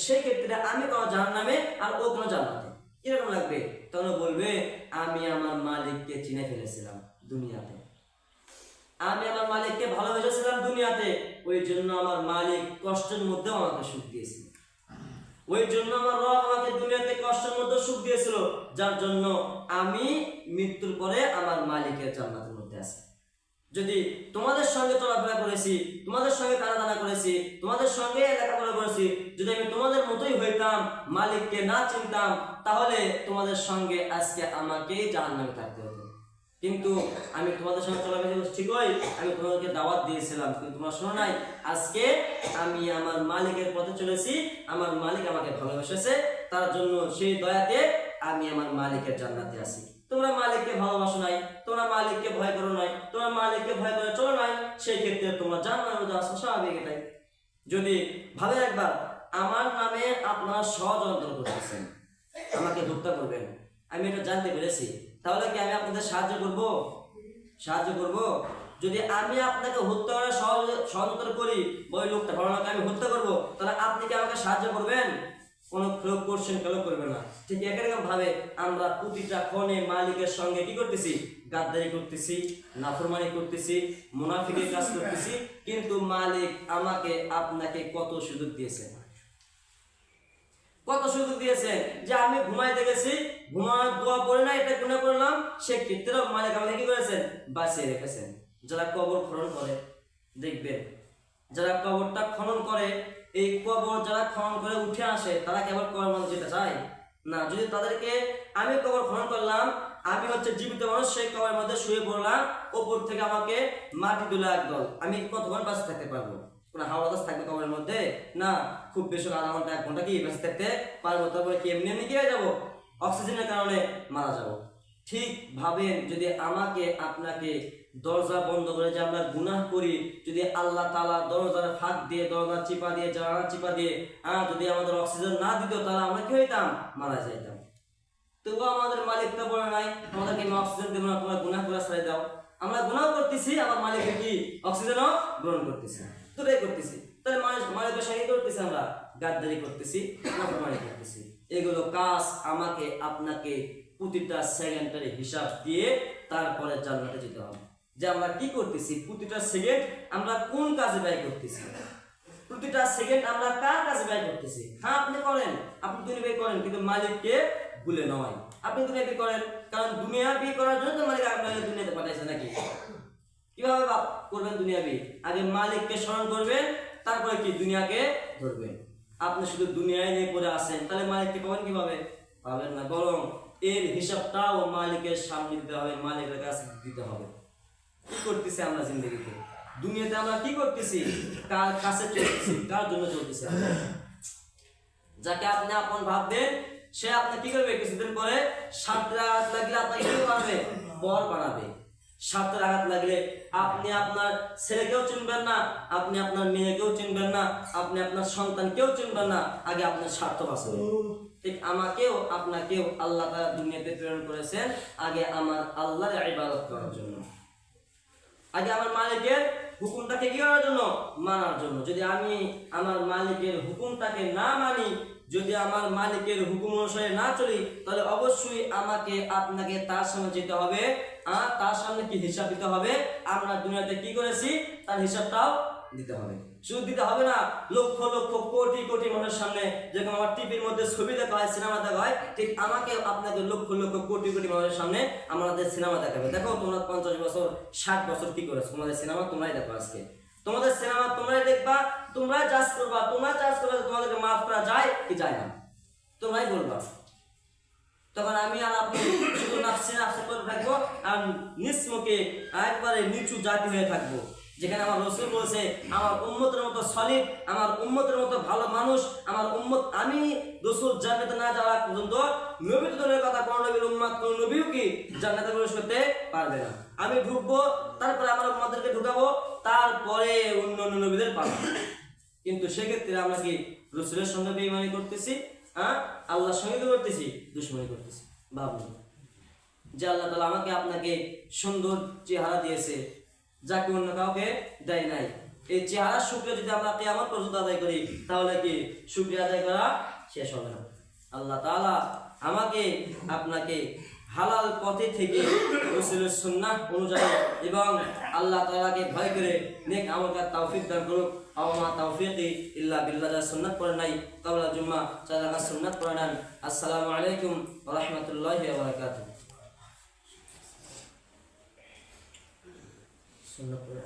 সেই ক্ষেত্রে আমি কোনো জাহান্নামে আর ও কোনো জান্নাতে। কিরকম লাগবে? তখন বলবে আমি আমার মালিককে চিনে ফেলেছিলাম দুনিয়াতে, আমি আমার মালিককে ভালোবেসেছিলাম দুনিয়াতে, ওই জন্য আমার মালিক কষ্টের মধ্যেও আমাকে সুখ দিয়েছিল, ওই জন্য আমার রব আমাকে দুনিয়াতে কষ্টের মধ্যে সুখ দিয়েছিল, যার জন্য আমি মৃত্যুর পরে আমার মালিকের জান্নাতের মধ্যে আছি। যদি তোমাদের সঙ্গে চলাফেরা করেছি, তোমাদের সঙ্গে কানাদানা করেছি, তোমাদের সঙ্গে লেখাপড়া করেছি, যদি আমি তোমাদের মতোই হইতাম, মালিককে না চিনতাম, তাহলে তোমাদের সঙ্গে আজকে আমাকেই জাহান্নামে থাকতে হতো। কিন্তু আমি তোমাদের সঙ্গে চলাফেরা করছি ঠিকই, আমি তোমাদেরকে দাওয়াত দিয়েছিলাম, কিন্তু তোমরা শোনো নাই। আজকে আমি আমার মালিকের পথে চলেছি, আমার মালিক আমাকে ভালোবেসেছে, তার জন্য সেই দয়াতে আমি আমার মালিকের জান্নাতে আছি। তোমরা মালিককে ভালোবাসো নাই, তোমরা মালিককে ভয় করো নাই, তোমরা মালিককে ভয় করে চলো নাই, সেই ক্ষেত্রে তোমরা জান্নাতের মধ্যে আসো, স্বাভাবিক এটাই। যদি ভাবে একবার আমার নামে আপনারা ষড়যন্ত্র করতেছেন, আমাকে হত্যা করবেন, আমি এটা জানতে পেরেছি, তাহলে কি আমি আপনাদের সাহায্য করব? সাহায্য করব? যদি আমি আপনাকে হত্যা করার ষড়যন্ত্র করি, ওই লোকটা ভালোকে আমি হত্যা করব, তাহলে আপনি কি আমাকে সাহায্য করবেন? কোনো খেলো করছেন, খেলো করবে না। ঠিক একরকম ভাবে আমরা প্রতিটা ক্ষণে মালিকের সঙ্গে কি করতেছি? গাদ্দারি করতেছি, নাফরমানি করতেছি, মুনাফিকের কাজ করতেছি। কিন্তু মালিক আমাকে আপনাকে কত সুযোগ দিয়েছেন, কত সুযোগ দিয়েছেন যে আমি ঘুমাইতে গেছি, ঘুমানোর দোয়া পড়ে না, এটা গুনাহ করলাম, সেক্ষেত্রেও মালিক আমাকে কি করেছেন? বাঁচিয়ে রেখেছেন। যারা কবর খনন করে দেখবেন, যারা কবরটা খনন করে, এই কবর যারা খনন করে উঠে আসে, তারা কেবল কবর মধ্যে যেতে চায় না। যদি তাদেরকে আমি কবর খনন করলাম, আমি হচ্ছে জীবিত মানুষ, সেই কবরের মধ্যে শুয়ে পড়লাম, ওপর থেকে আমাকে মাটি তুলে একদল, আমি কতক্ষণ বাঁচে থাকতে পারবো? কোনো হাওয়া বাতাস থাকবে কবরের মধ্যে? না, খুব বেশি আধা ঘন্টা 1 ঘন্টা কি বেঁচে থাকতে পারবো, তারপরে কি এমনি এমনি কি হয়ে যাবো? অক্সিজেনের কারণে মারা যাবো। ঠিক ভাবেন, যদি আমাকে আপনাকে দরজা বন্ধ করে যে আমরা গুনাহ করি, যদি আল্লাহ তাআলা দরজার ফাঁক দিয়ে, দরজা চিপা দিয়ে, জানালা চিপা দিয়ে যদি আমাদের অক্সিজেন না দিত, তাহলে আমরা কি হইতাম? মারা যাইতাম। তবুও আমাদের মালিক তো বলে নাই আমাদেরকে অক্সিজেন দেবো না, তোমরা গুনাহ করে ছেড়ে দাও। আমরা গুনাহ করতেছি, আমার মালিকের কি অক্সিজেনও গ্রহণ করতেছি, দুটাই করতেছি। তাহলে মালিকের সঙ্গে করতেছি, আমরা গাদ্দারি করতেছি, নাফরমানি করতেছি। এগুলো কাজ আমাকে আপনাকে প্রতিটা সেকেন্ডের হিসাব দিয়ে তারপরে জান্নাতে যেতে হবে। যে আমরা কি করতেছি, প্রতিটা সেকেন্ড আমরা কোন কাজে ব্যয় করতেছি, প্রতিটা সেকেন্ড আমরা কার কাজে ব্যয় করতেছি। হ্যাঁ, আপনি করেন, আপনি দুনিয়া করেন, কিন্তু মালিককে ভুলে নয়। আপনি দুনিয়া করেন, কারণ দুনিয়া বি করার জন্য তো মালিক আপনাকে দুনিয়াতে পাঠাইছে নাকি? কিভাবে করবেন দুনিয়াবি? আগে মালিককে স্মরণ করবেন, তারপরে কি দুনিয়াকে ধরবেন। আপনি শুধু দুনিয়ায় নিয়ে পড়ে আসেন, তাহলে মালিককে পাবেন কিভাবে? পাবেন না, বরং এর হিসাবটাও মালিকের সামনে দিতে হবে, মালিকের কাছে দিতে হবে। কি করতেছি আমরা জিন্দগিতে, দুনিয়াতে আমরা কি করতেছি, কার কাছে চলতেছি, কার জন্য চলতেছি? যাকে আপনি আপন ভাববেন, সে আপনি কি করবে? কিছুদিন পরে 7 আঘাত লাগলে আপনাকে কি বানাবে? বর বানাবে। 7 আঘাত লাগলে আপনি আপনার ছেলেকেও চিনবেন না, আপনি আপনার মেয়েকেও চিনবেন না, আপনি আপনার সন্তানকেও চিনবেন না, আগে আপনার স্বার্থ বাঁচবে। ঠিক আমাকেও আপনাকেও আল্লাহ তাআলা দুনিয়াতে প্রেরণ করেছেন আগে আমার আল্লাহর ইবাদত করার জন্য, আগে আমার মালিকের হুকুমটাকে কি করার জন্য? মানার জন্য। যদি আমি আমার মালিকের হুকুমটাকে না মানি, যদি আমার মালিকের হুকুম অনুসারে না চলি, তাহলে অবশ্যই আমাকে আপনাকে তার সামনে যেতে হবে, আর তার সামনে কি হিসাব দিতে হবে। আমরা দুনিয়াতে কি করেছি তার হিসাবটাও দিতে হবে। শুধু দিতে হবে না, লক্ষ লক্ষ কোটি কোটি মানুষের সামনে, যেরকম আমার টিভির মধ্যে ছবি দেখা হয়, সিনেমা দেখা হয়, ঠিক আমাকে আপনাকে লক্ষ লক্ষ কোটি কোটি মানুষের সামনে আমাদের সিনেমা দেখাবে। দেখো তোমরা 50 বছর 60 বছর কি করেছো, তোমাদের সিনেমা তোমরাই দেখো। আজকে তোমাদের সিনেমা তোমরাই দেখবা, তোমরাই জাজ করবা, তোমরা জাজ করবে তোমাদেরকে মাফ করা যায় কি যায় না, তোমরাই বলবা। তখন আমি আর আপনি শুধু নাফসি নাফসি করে থাকবো, আর নিজ মুখে একবারে নিচু জাতি হয়ে থাকবো। যেখানে আমার রাসূল বলেছে, আমার উম্মতের মতো সলিড, আমার উম্মতের মতো ভালো মানুষ, আমার উম্মত, আমি রাসূল জান্নাতে না যাওয়া পর্যন্ত নবী তো দূরের কথা, কোন নবীর উম্মত কোন নবীও কি জান্নাতে প্রবেশ করতে পারবে না। আমি ঢুকবো, তারপরে আমার উম্মতদেরকে ঢুকাবো, তারপরে অন্য অন্য নবীদের পাবো। কিন্তু সেক্ষেত্রে আমরা কি রাসূলের সঙ্গে বেঈমানি করতেছি, আল্লাহর সঙ্গে কি করতেছি? দুশমনি করতেছি। ভাবুন যে আল্লাহ তাআলা আমাকে আপনাকে সুন্দর চেহারা দিয়েছে, যাকে অন্য কাউকে দেয় নাই। এই চেহারা শুকরিয়া যদি আমরা কিয়ামত পর্যন্ত আদায় করি তাহলে কি শুকরিয়া আদায় করা শেষ হবে না। আল্লাহ তাআলা আমাকে আপনাকে হালাল পথে থেকে রাসূলের সুন্নাহ অনুযায়ী এবং আল্লাহ তাআলাকে ভয় করে নেক আমল করার তৌফিক দান করুক। আমা তাওফীকি ইল্লা বিল্লাহ। যারা সুন্নাত পড়ে নাই কাবলা জুম্মা যারা সুন্নাত পড়ে নেন। আসসালামু আলাইকুম ওয়া রাহমাতুল্লাহি ওয়া বারাকাতুহু। সুন্নাত পড়ে